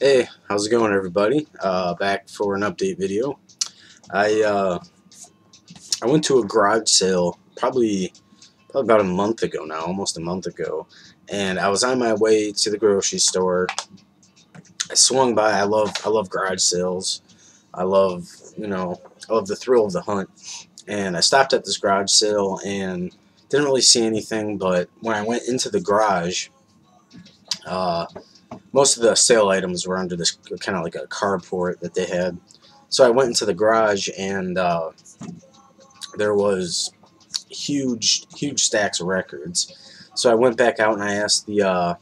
Hey, how's it going, everybody? Back for an update video. I uh, I went to a garage sale probably about a month ago now, almost a month ago, and I was on my way to the grocery store. I swung by. I love garage sales. I love I love the thrill of the hunt. And I stopped at this garage sale and didn't really see anything. But when I went into the garage, uh, most of the sale items were under this kind of like a carport that they had. So I went into the garage and there was huge stacks of records. So I went back out and I asked the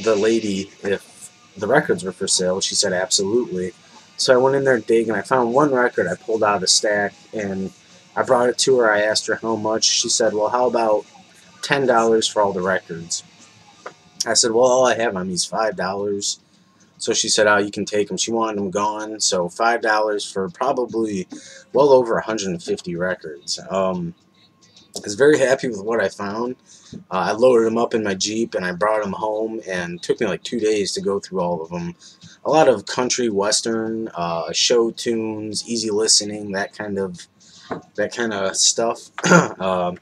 lady if the records were for sale. She said absolutely. So I went in there to dig and I found one record I pulled out of the stack and I brought it to her. I asked her how much. She said, "Well, how about $10 for all the records?" I said, "Well, all I have on me is $5." So she said, "Oh, you can take them." She wanted them gone. So $5 for probably well over 150 records. I was very happy with what I found. I loaded them up in my Jeep and I brought them home, and it took me like 2 days to go through all of them. A lot of country, western, show tunes, easy listening, that kind of stuff. A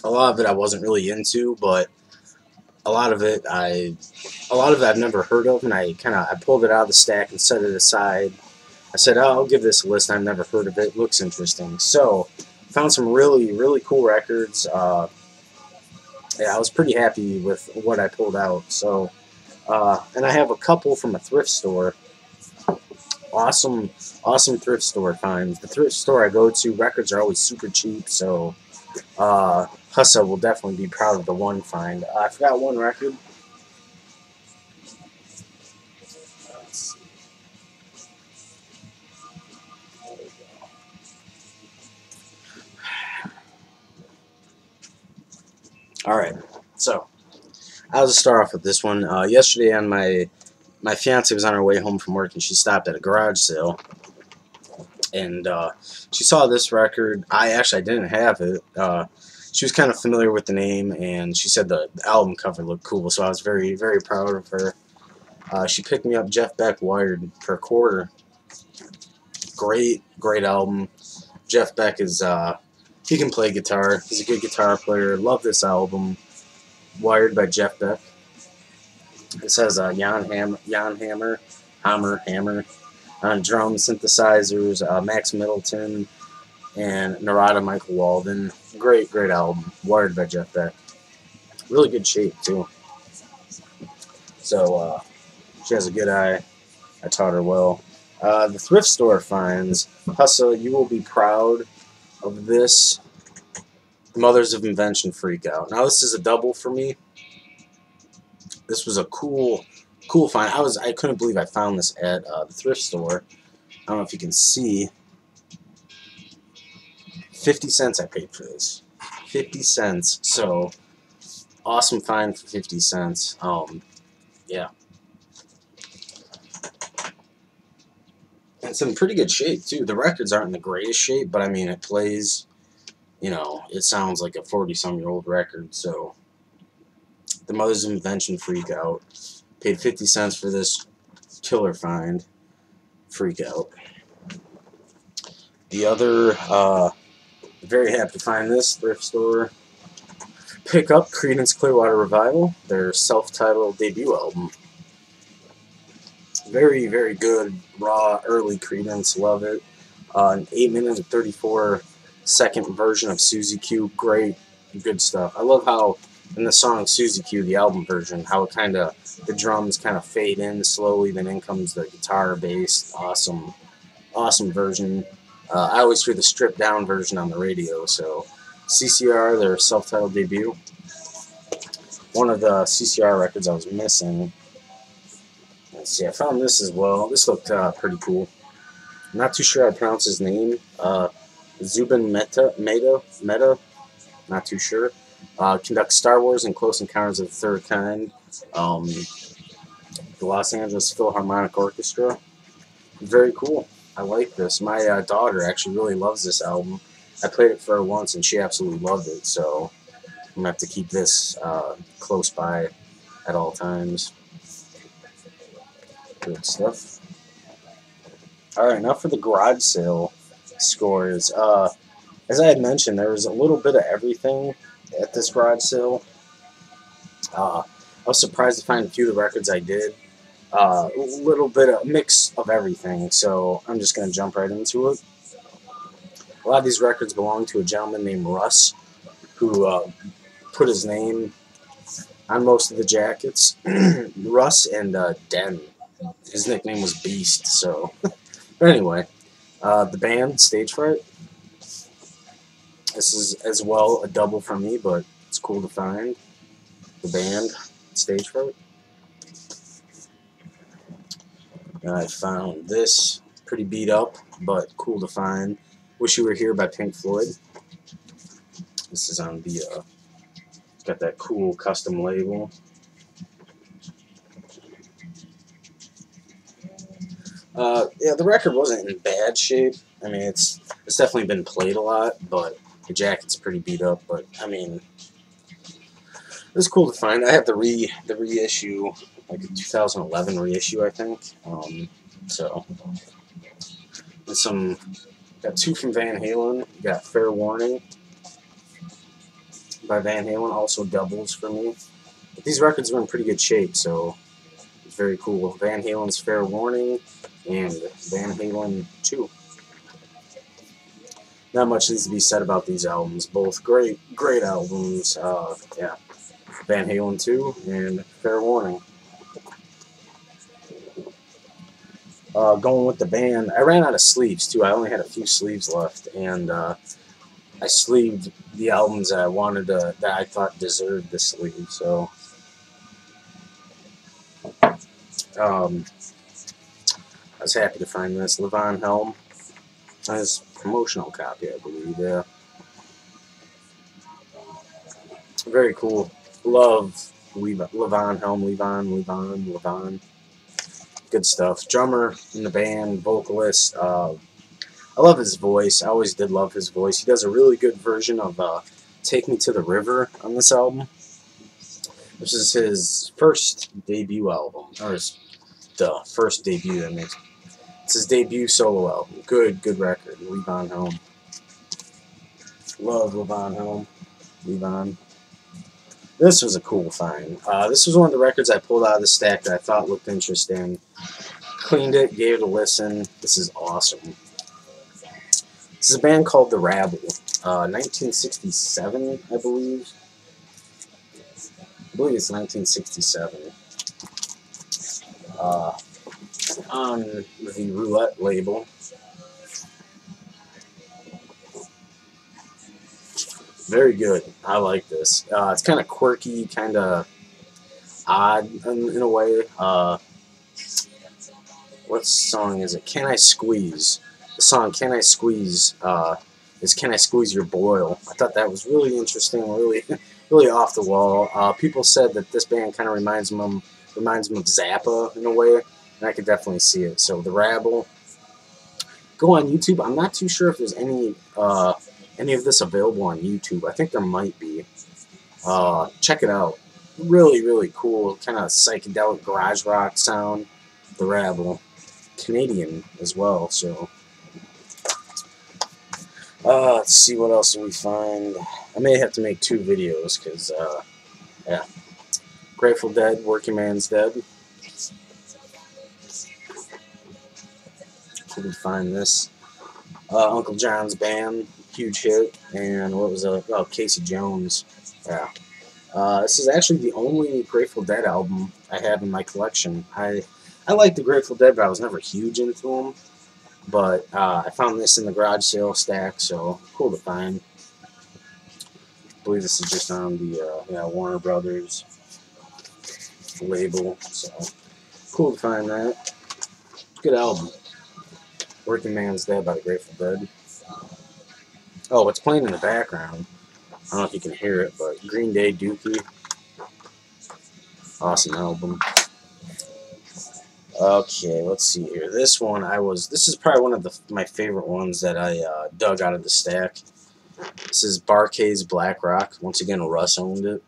lot of it I wasn't really into, but a lot of it I've never heard of, and I pulled it out of the stack and set it aside. I said, "Oh, I'll give this a listen. I've never heard of it. It looks interesting." So found some really cool records. Yeah, I was pretty happy with what I pulled out. So and I have a couple from a thrift store. Awesome thrift store finds. The thrift store I go to, records are always super cheap. So Hussa will definitely be proud of the one find. I forgot one record. All right, so I'll just start off with this one. Yesterday, on my fiance was on her way home from work, and she stopped at a garage sale, and she saw this record. I didn't have it. She was kind of familiar with the name, and she said the album cover looked cool, so I was very proud of her. She picked me up Jeff Beck Wired for a quarter. Great album. Jeff Beck is he can play guitar. He's a good guitar player. Love this album. Wired by Jeff Beck. It says Hammer on drums, synthesizers, Max Middleton, and Narada Michael Walden. Great album. Wired by Jeff Beck. Really good shape too. So she has a good eye. I taught her well. The thrift store finds. Hustle, you will be proud of this. Mothers of Invention Freak Out. Now this is a double for me. This was a cool find. I couldn't believe I found this at the thrift store. I don't know if you can see. 50 cents I paid for this. 50 cents. So awesome find for 50 cents. Yeah. It's in pretty good shape too. The records aren't in the greatest shape, but I mean it plays, it sounds like a 40-some-year-old record. So the Mothers of Invention Freak Out. Paid 50 cents for this killer find. Freak Out. The other, very happy to find this thrift store. Pick up Creedence Clearwater Revival, their self-titled debut album. Very good, raw, early Creedence. Love it. An 8-minute and 34-second version of Susie Q. Great, good stuff. I love how in the song Susie Q, the album version, how the drums kind of fade in slowly, then in comes the guitar, bass. Awesome version. I always hear the stripped down version on the radio. So CCR, their self-titled debut. One of the CCR records I was missing. Let's see, I found this as well. This looked pretty cool. I'm not too sure how to pronounce his name. Zubin Meta. Not too sure. Conducts Star Wars and Close Encounters of the Third Kind. The Los Angeles Philharmonic Orchestra. Very cool. I like this. My daughter actually really loves this album. I played it for her once and she absolutely loved it. So I'm going to have to keep this close by at all times. Good stuff. Alright, now for the garage sale scores. As I had mentioned, there was a little bit of everything at this garage sale. I was surprised to find a few of the records I did. A little bit of a mix of everything, so I'm just going to jump right into it. A lot of these records belong to a gentleman named Russ, who put his name on most of the jackets. Russ and Den. His nickname was Beast, so... But anyway, the band, Stage Fright. This is as well a double for me, but it's cool to find. The band, Stage Fright. And I found this, pretty beat up, but cool to find. Wish You Were Here by Pink Floyd. This is on the, got that cool custom label. Yeah, the record wasn't in bad shape. I mean, it's definitely been played a lot, but the jacket's pretty beat up. But I mean, it's cool to find. I have the reissue, like a 2011 reissue, I think. So, and some got two from Van Halen. You got Fair Warning by Van Halen, also doubles for me. But these records were in pretty good shape, so it's very cool. Van Halen's Fair Warning and Van Halen 2. Not much needs to be said about these albums. Both great albums. Yeah, Van Halen 2 and Fair Warning. Going with the band, I ran out of sleeves too. I only had a few sleeves left, and I sleeved the albums that I wanted to, that I thought deserved the sleeve. So, I was happy to find this. Levon Helm. Nice promotional copy, I believe. Yeah, very cool. Love Levon Helm. Levon. Good stuff. Drummer in the band, vocalist. I love his voice. I always did love his voice. He does a really good version of Take Me to the River on this album. This is his first debut album. Or the first debut, that makes. It's his debut solo album. Good record. Levon Helm. Love Levon Helm. Levon. This was a cool find. This was one of the records I pulled out of the stack that I thought looked interesting. Cleaned it, gave it a listen. This is awesome. This is a band called the Rabble. 1967, I believe. I believe it's 1967. On the Roulette label. Very good. I like this. It's kind of quirky, kind of odd in a way. What song is it? Can I Squeeze? The song Can I Squeeze is Can I Squeeze Your Boil. I thought that was really interesting, really off the wall. People said that this band kind of reminds them of Zappa in a way, and I could definitely see it. So the Rabble. Go on YouTube. I'm not too sure if there's any of this available on YouTube. I think there might be. Check it out. Really cool, kind of psychedelic garage rock sound. The Rabble. Canadian as well, so let's see what else do we find. I may have to make two videos because yeah, Grateful Dead, Workingmans Dead. Where did we find this? Uncle John's Band, huge hit, and what was it? Oh, Casey Jones. Yeah, this is actually the only Grateful Dead album I have in my collection. I like the Grateful Dead, but I was never huge into them. But I found this in the garage sale stack, so cool to find. I believe this is just on the Warner Brothers label, so cool to find that. Good album. Workingmans Dead by the Grateful Dead. Oh, it's playing in the background. I don't know if you can hear it, but Green Day Dookie. Awesome album. Okay, let's see here. This is probably one of my favorite ones that I dug out of the stack. This is Bar-Kays Black Rock. Once again, Russ owned it.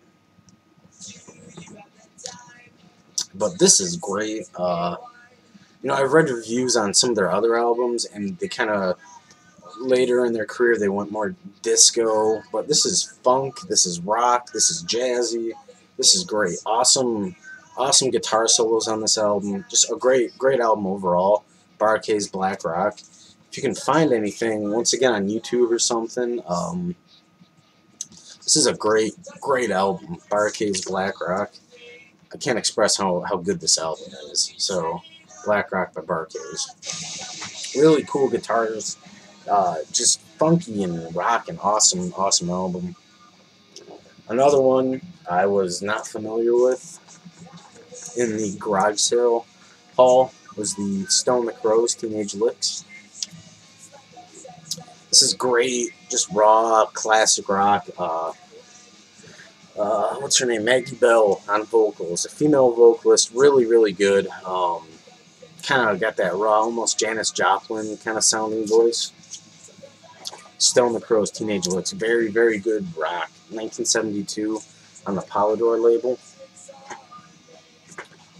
But this is great. You know, I've read reviews on some of their other albums, and they kind of later in their career they went more disco, but this is funk, this is rock, this is jazzy, this is great. Awesome guitar solos on this album. Just a great album overall. Bar-Kays Black Rock. If you can find anything, once again on YouTube or something, this is a great album. Bar-Kays Black Rock. I can't express how good this album is. So, Black Rock by Bar-Kays. Really cool guitars. Just funky and rock and awesome album. Another one I was not familiar with in the garage sale haul was the Stone the Crows Teenage Licks. This is great, just raw, classic rock. What's her name? Maggie Bell on vocals. A female vocalist, really good. Kind of got that raw, almost Janis Joplin kind of sounding voice. Stone the Crows Teenage Licks. Very good rock. 1972 on the Polydor label.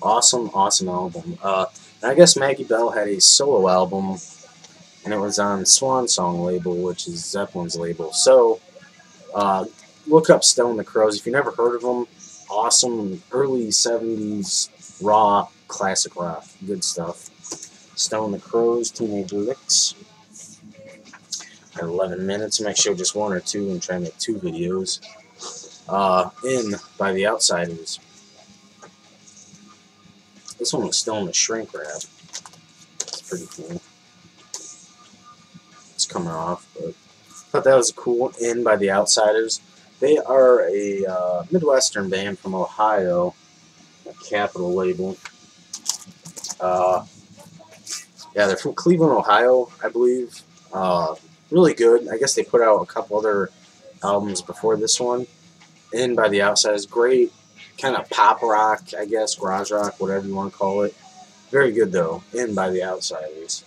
Awesome album. And I guess Maggie Bell had a solo album, and it was on Swan Song label, which is Zeppelin's label. So, look up Stone the Crows. If you never heard of them, awesome early 70s raw classic rock. Good stuff. Stone the Crows, Teenage Licks. At 11 minutes, I might show just one or two and try to make 2 videos. In by the Outsiders. This one was still in the shrink wrap. It's pretty cool. It's coming off, but I thought that was cool. In by the Outsiders. They are a Midwestern band from Ohio, a Capitol label. Yeah, they're from Cleveland, Ohio, I believe. Really good. I guess they put out a couple other albums before this one. In by the Outsiders, great kind of pop rock, I guess, garage rock, whatever you want to call it. Very good though. In by the Outsiders.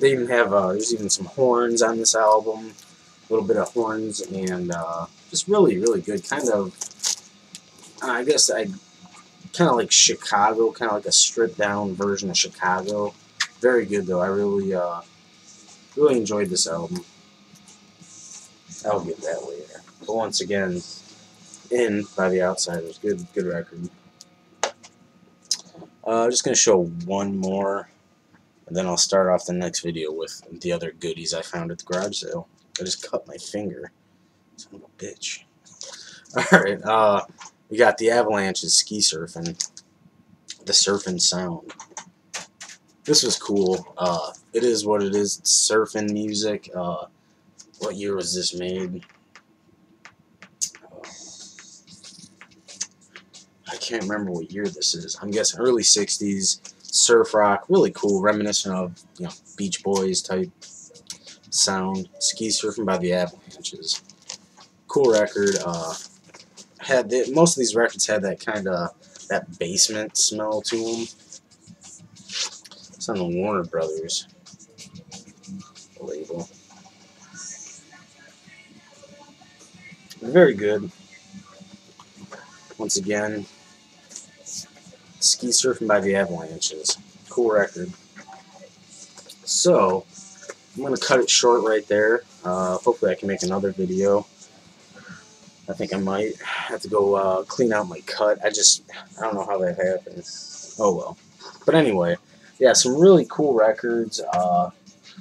They even have there's even some horns on this album, a little bit of horns, and just really good. Kind of, I guess I kind of like Chicago, kind of like a stripped down version of Chicago. Very good though. I really enjoyed this album. I'll get that later. But once again, In by the Outsiders, good record. I'm just gonna show one more, and then I'll start off the next video with the other goodies I found at the garage sale. I just cut my finger. Son of a bitch. Alright, we got the Avalanche's Ski Surfing. The Surfing Sound. This was cool. It is what it is. It's surfing music. What year was this made? I can't remember what year this is. I'm guessing early 60s. Surf rock. Really cool. Reminiscent of, you know, Beach Boys type sound. Ski Surfing by the Avalanches. Cool record. Most of these records had that kind of that basement smell to them. It's on the Warner Brothers label. Very good. Once again, Ski Surfing by the Avalanches. Cool record. So, I'm going to cut it short right there. Hopefully I can make another video. I think I might have to go clean out my cut. I don't know how that happened. Oh well. But anyway, yeah, some really cool records.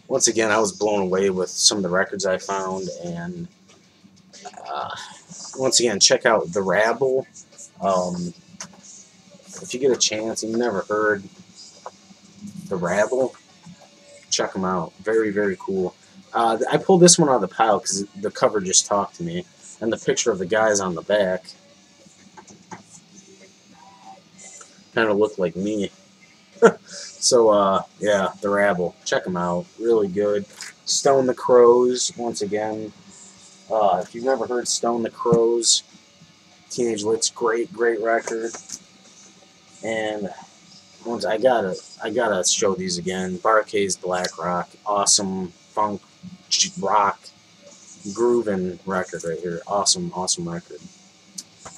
Once again, I was blown away with some of the records I found, and once again, check out the Rabble. If you get a chance, and you've never heard the Rabble, check them out. Very cool. I pulled this one out of the pile because the cover just talked to me, and the picture of the guys on the back kind of looked like me. So, yeah, the Rabble. Check them out. Really good. Stone the Crows, once again. If you've never heard Stone the Crows, Teenage Licks, great record. And once I gotta show these again. Bar-Kays Black Rock, awesome funk rock grooving record right here. Awesome record.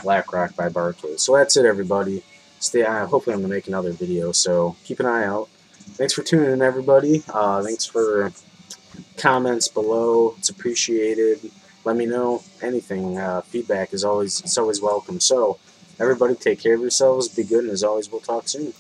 Black Rock by Bar-Kays. So that's it, everybody. hopefully I'm gonna make another video, so keep an eye out. Thanks for tuning in, everybody. Thanks for comments below. It's appreciated. Let me know anything. Feedback is always welcome. So everybody, take care of yourselves. Be good, and as always, we'll talk soon.